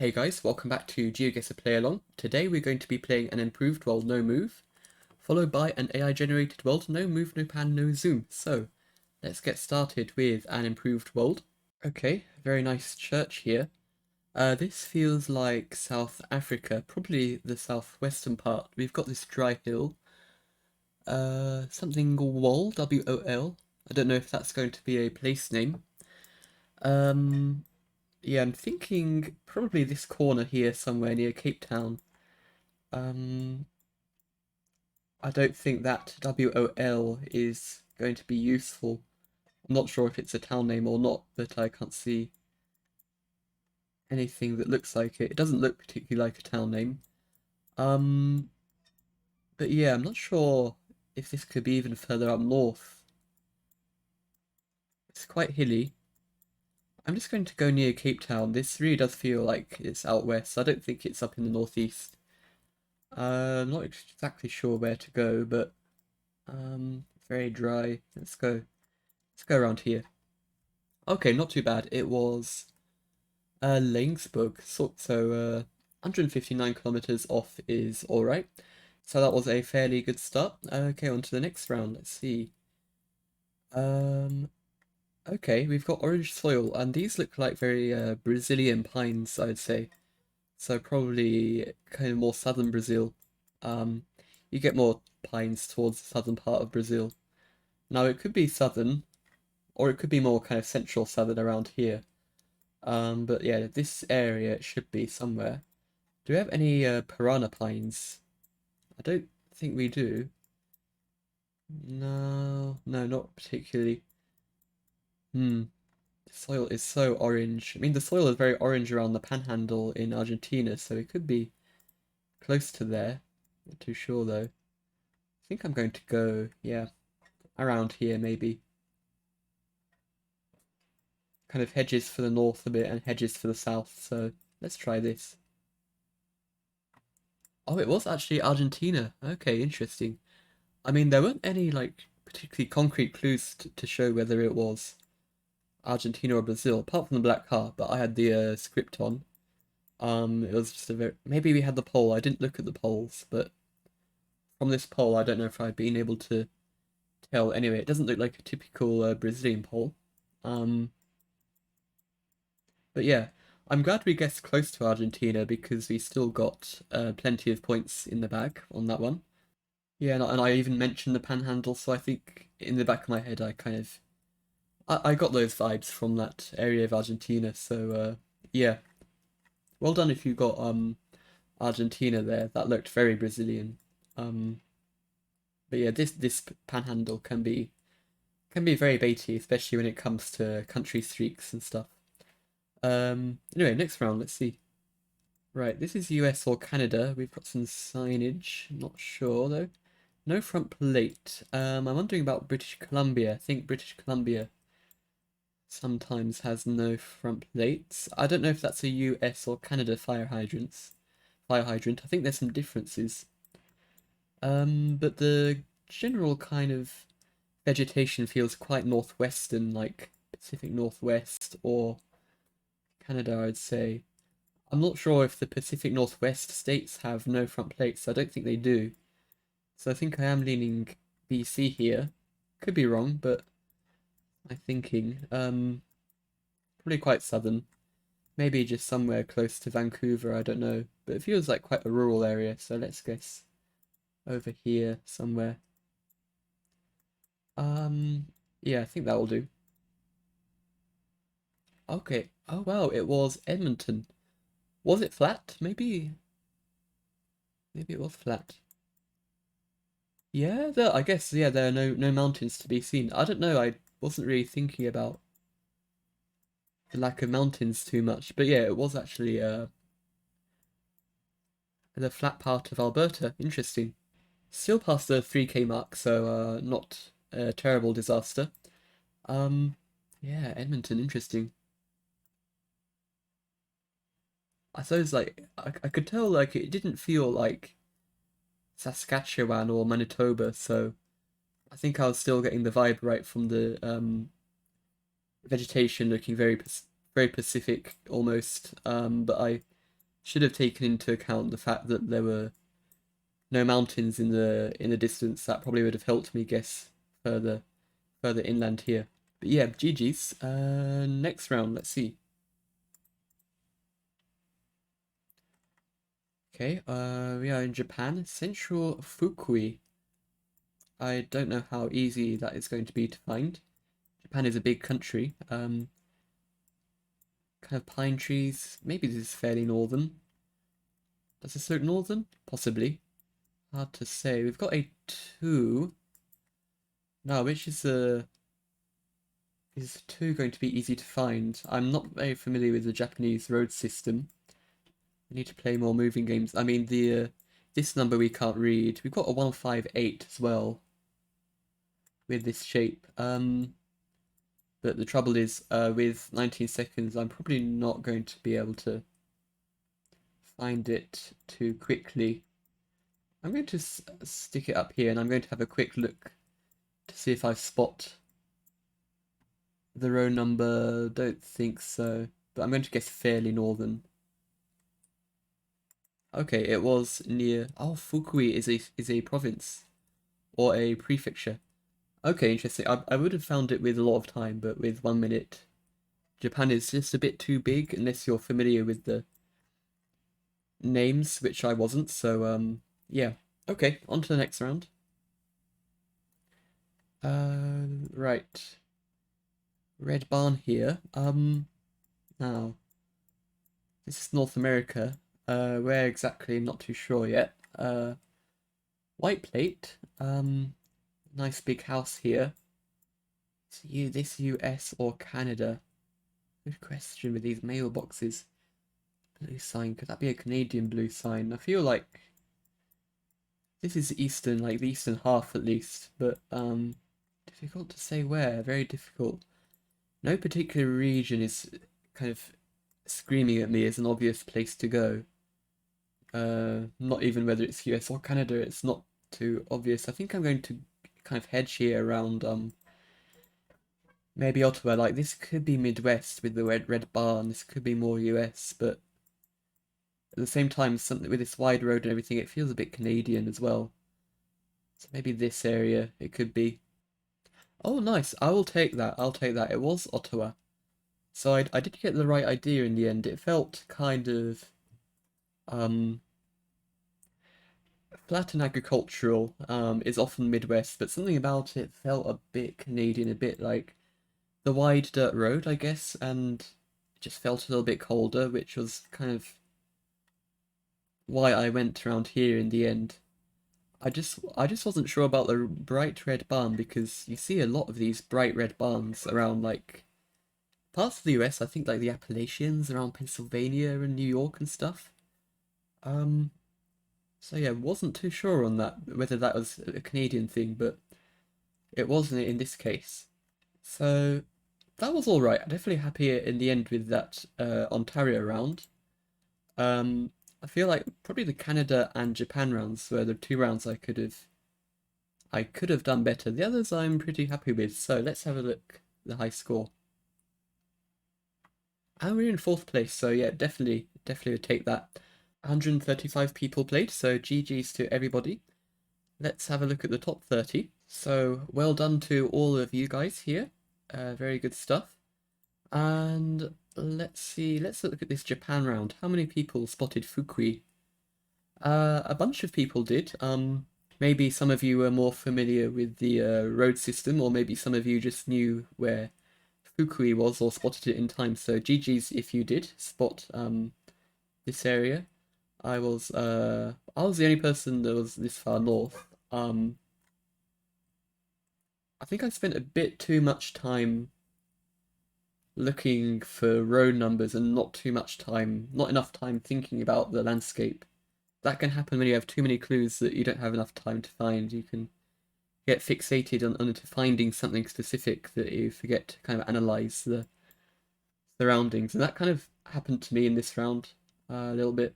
Hey guys, welcome back to Geoguessr Play Along. Today we're going to be playing an improved world no move, followed by an AI generated world no move, no pan, no zoom. So let's get started with an improved world. Okay, very nice church here. This feels like South Africa, probably the southwestern part. We've got this dry hill. Something Wol, W-O-L. I don't know if that's going to be a place name. Um, yeah, I'm thinking probably this corner here somewhere near Cape Town. Um, I don't think that WOL is going to be useful. I'm not sure if it's a town name or not, but I can't see anything that looks like it. It doesn't look particularly like a town name. Um, but yeah, I'm not sure if this could be even further up north. It's quite hilly. I'm just going to go near Cape Town. This really does feel like it's out west. I don't think it's up in the northeast. I'm not exactly sure where to go, but very dry. Let's go. Let's go around here. Okay, not too bad. It was Langsburg, so 159 kilometers off is all right. So that was a fairly good start. Okay, on to the next round. Let's see. Um, okay, we've got orange soil, and these look like very Brazilian pines, I'd say. So probably kind of more southern Brazil. Um, you get more pines towards the southern part of Brazil. Now it could be southern, or it could be more kind of central southern around here. But yeah, this area should be somewhere. Do we have any piranha pines? I don't think we do. No, no, not particularly. Hmm, the soil is so orange. I mean, the soil is very orange around the panhandle in Argentina, so it could be close to there. Not too sure though. I think I'm going to go, yeah, around here maybe. Kind of hedges for the north a bit and hedges for the south, so let's try this. Oh, it was actually Argentina. Okay, interesting. I mean, there weren't any like particularly concrete clues to show whether it was Argentina or Brazil, apart from the black car. But I had the script on. It was just a very maybe we had the poll. I didn't look at the polls, but from this poll, I don't know if I'd been able to tell. Anyway, it doesn't look like a typical Brazilian poll. Um, but yeah, I'm glad we guessed close to Argentina because we still got plenty of points in the bag on that one. Yeah, and I even mentioned the panhandle, so I think in the back of my head, I kind of I got those vibes from that area of Argentina. So yeah, well done if you got Argentina there. That looked very Brazilian. Um, but yeah, this panhandle can be very baity, especially when it comes to country streaks and stuff. Anyway, next round, let's see. Right, this is US or Canada. We've got some signage. Not sure though. No front plate. I'm wondering about British Columbia. I think British Columbia sometimes has no front plates. I don't know if that's a US or Canada fire hydrants. Fire hydrant. I think there's some differences. But the general kind of vegetation feels quite northwestern, like Pacific Northwest or Canada, I'd say. I'm not sure if the Pacific Northwest states have no front plates. I don't think they do. So I think I am leaning BC here. Could be wrong, but I'm thinking probably quite southern. Maybe just somewhere close to Vancouver, I don't know. But it feels like quite a rural area, so let's guess over here somewhere. Um, yeah, I think that will do. Okay. Oh wow, it was Edmonton. Was it flat? Maybe it was flat. Yeah, I guess yeah, there are no mountains to be seen. I don't know, I wasn't really thinking about the lack of mountains too much. But yeah, it was actually the flat part of Alberta. Interesting. Still past the 3K mark, so not a terrible disaster. Um, yeah, Edmonton, interesting. I suppose like I could tell like it didn't feel like Saskatchewan or Manitoba, so I think I was still getting the vibe right from the vegetation looking very Pacific almost. But I should have taken into account the fact that there were no mountains in the distance. That probably would have helped me guess further inland here. But yeah, GG's. Next round, let's see. Okay, we are in Japan, Central Fukui. I don't know how easy that is going to be to find. Japan is a big country. Kind of pine trees. Maybe this is fairly northern. Does this look northern? Possibly. Hard to say. We've got a 2. Now, which is 2 going to be easy to find? I'm not very familiar with the Japanese road system. We need to play more moving games. I mean, this number we can't read. We've got a 158 as well with this shape. But the trouble is, with 19 seconds, I'm probably not going to be able to find it too quickly. I'm going to stick it up here, and I'm going to have a quick look to see if I spot the row number. Don't think so, but I'm going to guess fairly northern. Okay, it was near. Oh, Fukui is a province or a prefecture. Okay, interesting. I would have found it with a lot of time, but with 1 minute, Japan is just a bit too big unless you're familiar with the names, which I wasn't. So yeah. Okay, on to the next round. Right. Red barn here. Now this is North America. Where exactly? Not too sure yet. White plate. Nice big house here. This US or Canada? Good question with these mailboxes. Blue sign. Could that be a Canadian blue sign? I feel like this is eastern, like the eastern half at least, but difficult to say where. Very difficult. No particular region is kind of screaming at me as an obvious place to go. Not even whether it's US or Canada, it's not too obvious. I think I'm going to kind of hedge here around maybe Ottawa. Like this could be Midwest with the red barn. This could be more US, but at the same time, something with this wide road and everything, it feels a bit Canadian as well. So maybe this area it could be. Oh, nice. I will take that. I'll take that. It was Ottawa. So I did get the right idea in the end. It felt kind of um flat and agricultural. Is often Midwest, but something about it felt a bit Canadian, a bit like the wide dirt road, I guess, and it just felt a little bit colder, which was kind of why I went around here in the end. I just wasn't sure about the bright red barn because you see a lot of these bright red barns around like parts of the US, I think like the Appalachians around Pennsylvania and New York and stuff. Um, so yeah, wasn't too sure on that whether that was a Canadian thing, but it wasn't in this case. So that was all right. I'm definitely happier in the end with that Ontario round. Um, I feel like probably the Canada and Japan rounds were the 2 rounds I could have done better. The others I'm pretty happy with. So let's have a look at the high score. And we're in 4th place, so yeah, definitely would take that. 135 people played, so GG's to everybody. Let's have a look at the top 30. So well done to all of you guys here. Very good stuff. And let's see, let's look at this Japan round. How many people spotted Fukui? A bunch of people did. Maybe some of you were more familiar with the road system, or maybe some of you just knew where Fukui was or spotted it in time. So GG's if you did spot this area. I was the only person that was this far north. I think I spent a bit too much time looking for road numbers and not enough time thinking about the landscape. That can happen when you have too many clues that you don't have enough time to find. You can get fixated on finding something specific that you forget to kind of analyze the surroundings, and that kind of happened to me in this round a little bit.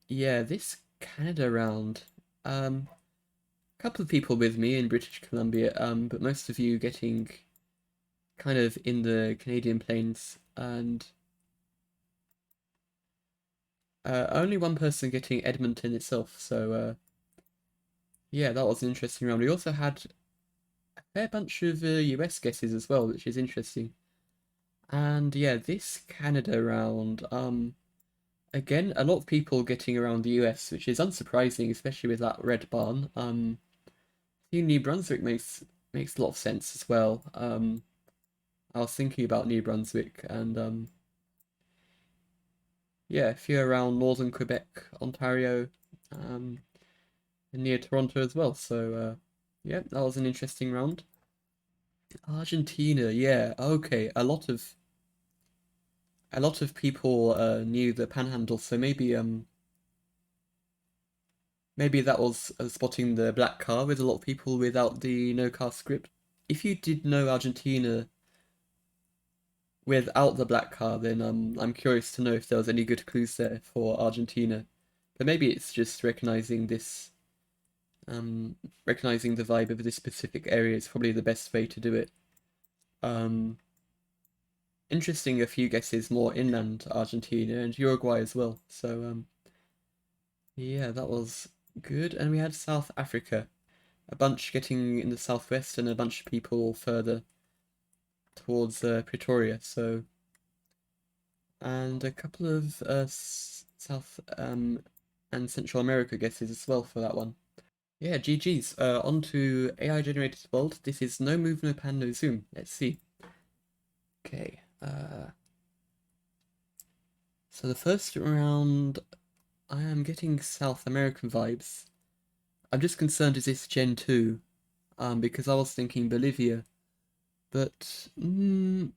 Yeah, this Canada round. A couple of people with me in British Columbia, but most of you getting kind of in the Canadian plains, and Only one person getting Edmonton itself, so yeah, that was an interesting round. We also had a fair bunch of US guesses as well, which is interesting. And yeah, this Canada round, again, a lot of people getting around the US, which is unsurprising, especially with that red barn. I think New Brunswick makes a lot of sense as well. I was thinking about New Brunswick, and yeah, if you're around northern Quebec, Ontario, um, and near Toronto as well. So yeah, that was an interesting round. Argentina, yeah, okay. A lot of people knew the Panhandle, so maybe that was spotting the black car with a lot of people without the no car script. If you did know Argentina without the black car, then I'm curious to know if there was any good clues there for Argentina. But maybe it's just recognizing the vibe of this specific area is probably the best way to do it. Um, Interesting, a few guesses more inland Argentina and Uruguay as well. So yeah, that was good. And we had South Africa, a bunch getting in the southwest and a bunch of people further towards Pretoria. So and a couple of South and Central America guesses as well for that one. Yeah, GG's. On to AI generated world. This is no move, no pan, no zoom. Let's see. Okay. So the first round, I am getting South American vibes. I'm just concerned, is this Gen 2? Because I was thinking Bolivia, but I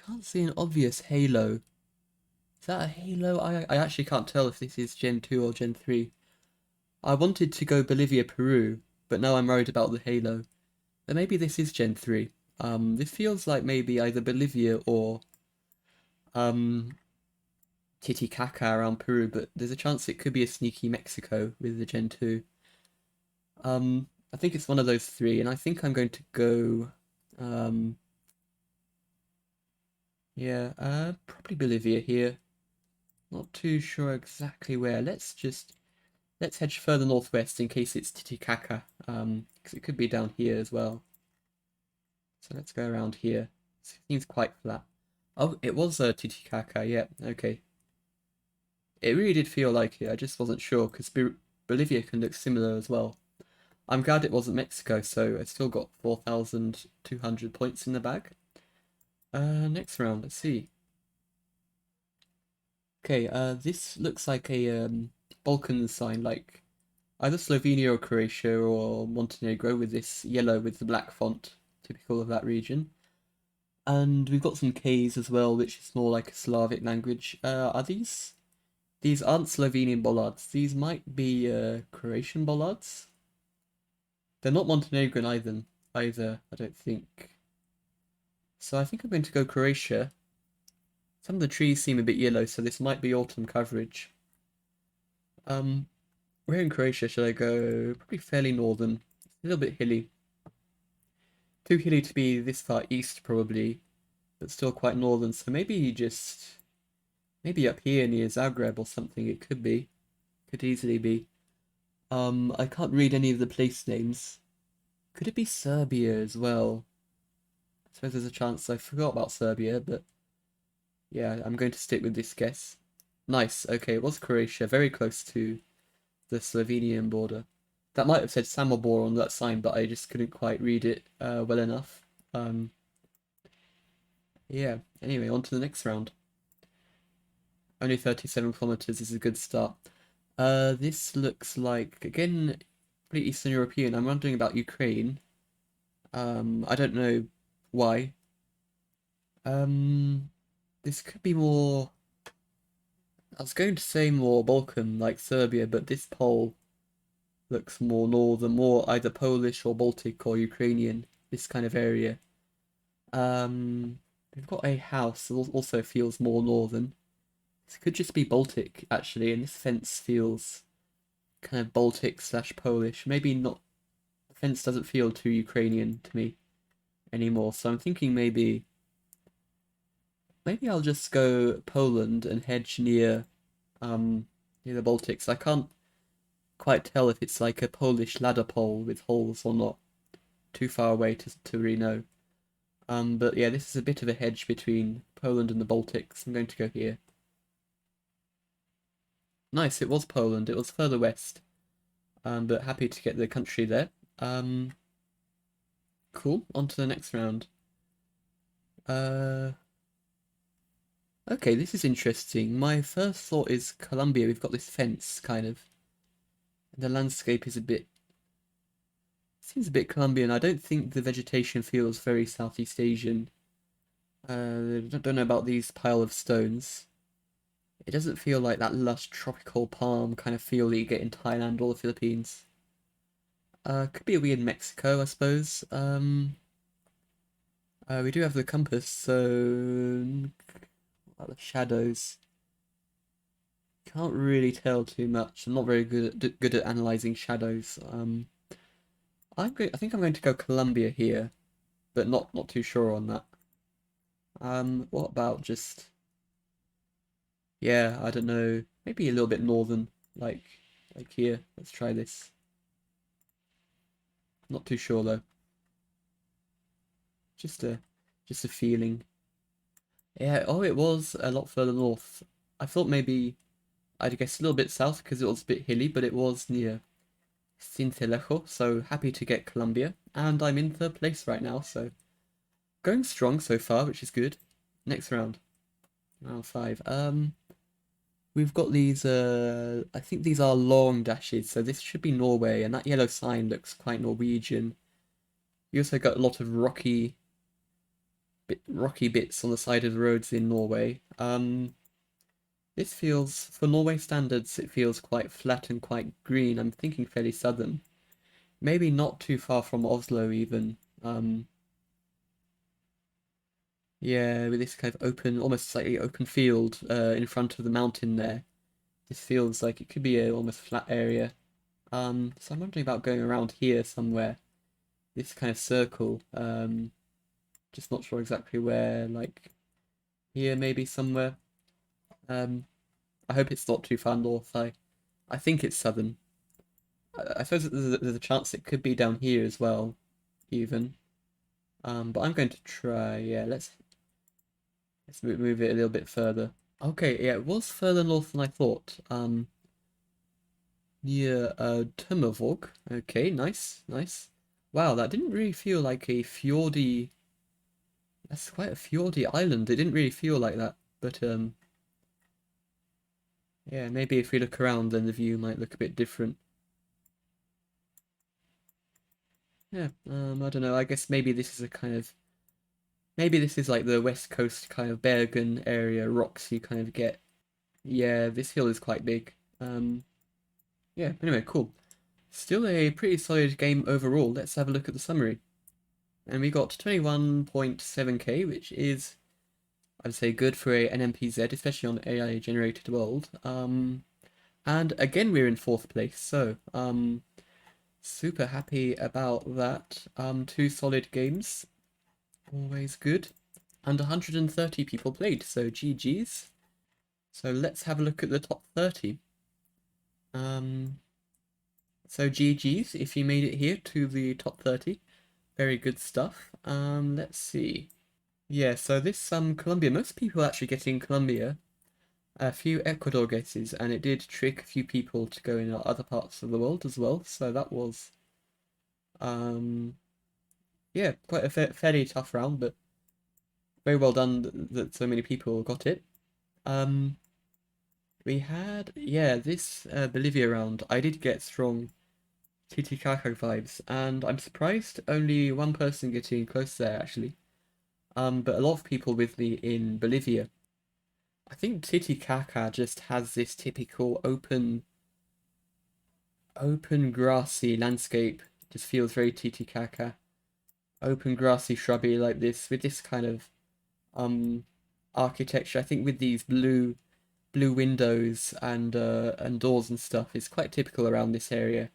can't see an obvious halo. Is that a halo? I actually can't tell if this is Gen 2 or Gen 3. I wanted to go Bolivia, Peru, but now I'm worried about the halo. But maybe this is Gen 3. This feels like maybe either Bolivia or um Titicaca around Peru, but there's a chance it could be a sneaky Mexico with the Gen 2. I think it's one of those three, and I think I'm going to go yeah, probably Bolivia here. Not too sure exactly where. Let's hedge further northwest in case it's Titicaca, because it could be down here as well. So let's go around here. Seems quite flat. Oh, it was Titicaca, yeah, okay. It really did feel like it, I just wasn't sure, because Bolivia can look similar as well. I'm glad it wasn't Mexico, so I still got 4,200 points in the bag. Next round, let's see. Okay, this looks like a Balkan sign, like either Slovenia or Croatia or Montenegro with this yellow with the black font, typical of that region. And we've got some Ks as well, which is more like a Slavic language. Are these? These aren't Slovenian bollards. These might be Croatian bollards. They're not Montenegrin either, I don't think. So I think I'm going to go Croatia. Some of the trees seem a bit yellow, so this might be autumn coverage. Um, where in Croatia should I go? Probably fairly northern. A little bit hilly. Too hilly to be this far east, probably, but still quite northern. So maybe up here near Zagreb or something. It could be. Could easily be. I can't read any of the place names. Could it be Serbia as well? I suppose there's a chance I forgot about Serbia, but yeah, I'm going to stick with this guess. Nice. Okay, it was Croatia, very close to the Slovenian border. That might have said Samobor on that sign, but I just couldn't quite read it well enough. Um, yeah. Anyway, on to the next round. Only 37 kilometers is a good start. This looks like again pretty Eastern European. I'm wondering about Ukraine. I don't know why. Um, this could be more. I was going to say more Balkan, like Serbia, but this pole looks more northern, more either Polish or Baltic or Ukrainian. This kind of area. We've got a house that also feels more northern. This could just be Baltic actually, and this fence feels kind of Baltic slash Polish. Maybe not. The fence doesn't feel too Ukrainian to me anymore. So I'm thinking maybe maybe I'll just go Poland and hedge um near the Baltics. I can't quite tell if it's like a Polish ladder pole with holes or not. Too far away to really know. But yeah, this is a bit of a hedge between Poland and the Baltics. I'm going to go here. Nice, it was Poland. It was further west. But happy to get the country there. Um, cool. On to the next round. Uh, okay, this is interesting. My first thought is Colombia. We've got this fence, kind of. The landscape is a bit seems a bit Colombian. I don't think the vegetation feels very Southeast Asian. Don't know about these pile of stones. It doesn't feel like that lush tropical palm kind of feel that you get in Thailand or the Philippines. Could be a weird Mexico, I suppose. We do have the compass, so what about the shadows? Can't really tell too much. I'm not very good at analyzing shadows. I think I'm going to go Colombia here, but not too sure on that. What about just yeah, I don't know, maybe a little bit northern, like here. Let's try this. Not too sure though. Just a just a feeling. Yeah, oh, it was a lot further north. I thought maybe I'd guess a little bit south because it was a bit hilly, but it was near Cincelejo, so happy to get Colombia. And I'm in third place right now, so going strong so far, which is good. Next round. Round five. We've got these I think these are long dashes, so this should be Norway, and that yellow sign looks quite Norwegian. You also got a lot of rocky bits on the side of the roads in Norway. This feels, for Norway standards, it feels quite flat and quite green. I'm thinking fairly southern. Maybe not too far from Oslo even. Yeah, with this kind of open, almost slightly open field in front of the mountain there. This feels like it could be a almost flat area. So I'm wondering about going around here somewhere. This kind of circle. Just not sure exactly where, like here maybe somewhere. Um, I hope it's not too far north. I think it's southern. I suppose there's a chance it could be down here as well, even. But I'm going to try. Yeah, let's move it a little bit further. Okay, yeah, it was further north than I thought. Near Tømmervåg. Okay, nice, nice. Wow, that didn't really feel like a fjordy. That's quite a fjordy island. It didn't really feel like that, but yeah, maybe if we look around, then the view might look a bit different. Yeah, I don't know. I guess maybe this is a kind of maybe this is like the west coast kind of Bergen area rocks you kind of get. Yeah, this hill is quite big. Yeah. Anyway, cool. Still a pretty solid game overall. Let's have a look at the summary. And we got 21.7k, which is, I'd say, good for a NMPZ, especially on AI generated world. And again, we're in fourth place, so super happy about that. Two solid games, always good. And 130 people played, so GG's. So let's have a look at the top 30. So GG's if you made it here to the top 30. Very good stuff. Let's see. Yeah, so this Colombia, most people are actually getting Colombia. A few Ecuador guesses, and it did trick a few people to go in other parts of the world as well. So that was yeah, quite a fairly tough round, but very well done that so many people got it. We had yeah, this Bolivia round. I did get strong Titicaca vibes, and I'm surprised only one person getting close there actually. But a lot of people with me in Bolivia. I think Titicaca just has this typical open grassy landscape. Just feels very Titicaca. Open grassy shrubbery like this with this kind of architecture. I think with these blue windows and doors and stuff is quite typical around this area.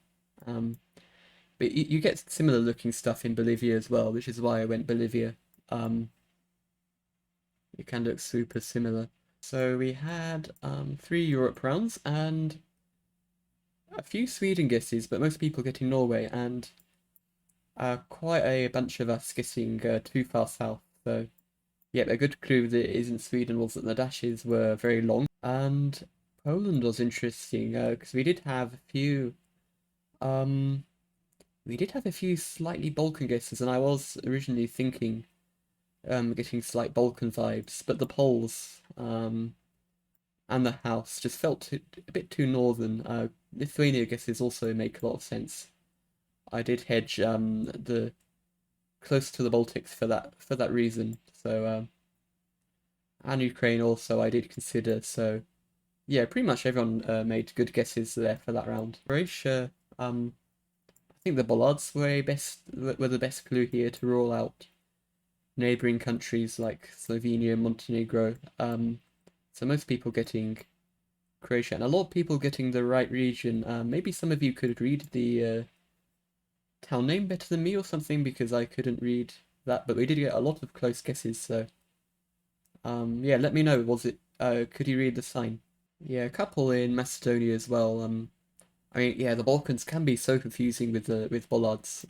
But you get similar looking stuff in Bolivia as well, which is why I went Bolivia. Um, It can look super similar. So we had 3 Europe rounds and a few Sweden guesses, but most people getting Norway, and quite a bunch of us getting too far south. So, yeah, a good clue that it isn't Sweden was that the dashes were very long. And Poland was interesting because um, we did have a few slightly Balkan guesses, and I was originally thinking getting slight Balkan vibes, but the Poles and the house just felt a bit too northern. Lithuania guesses also make a lot of sense. I did hedge the close to the Baltics for that reason. So and Ukraine also I did consider. So yeah, pretty much everyone made good guesses there for that round. Croatia, I think the Bollards were the best clue here to rule out neighboring countries like Slovenia, Montenegro. So most people getting Croatia, and a lot of people getting the right region. Maybe some of you could read the town name better than me or something because I couldn't read that, but we did get a lot of close guesses. So yeah, let me know. Was it? Could you read the sign? Yeah, a couple in Macedonia as well. I mean, yeah, the Balkans can be so confusing with bollards.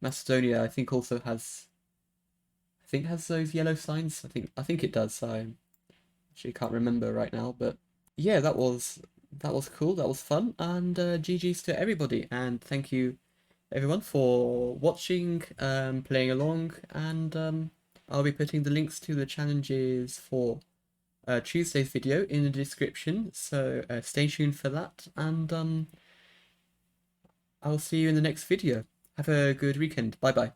Macedonia, I think also has those yellow signs. I think it does. I actually can't remember right now, but yeah, that was cool. That was fun, and GG's to everybody, and thank you everyone for watching, playing along, and I'll be putting the links to the challenges for Tuesday's video in the description, so stay tuned for that, and I'll see you in the next video. Have a good weekend. Bye bye.